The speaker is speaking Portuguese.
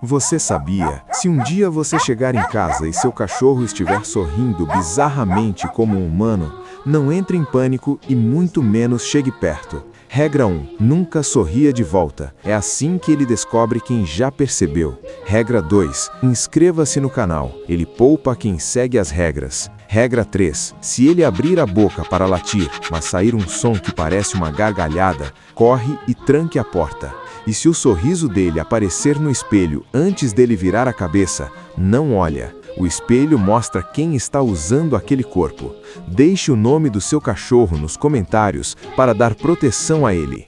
Você sabia? Se um dia você chegar em casa e seu cachorro estiver sorrindo bizarramente como um humano, não entre em pânico e muito menos chegue perto. Regra 1. Nunca sorria de volta. É assim que ele descobre quem já percebeu. Regra 2. Inscreva-se no canal. Ele poupa quem segue as regras. Regra 3. Se ele abrir a boca para latir, mas sair um som que parece uma gargalhada, corre e tranque a porta. E se o sorriso dele aparecer no espelho antes dele virar a cabeça, não olha. O espelho mostra quem está usando aquele corpo. Deixe o nome do seu cachorro nos comentários para dar proteção a ele.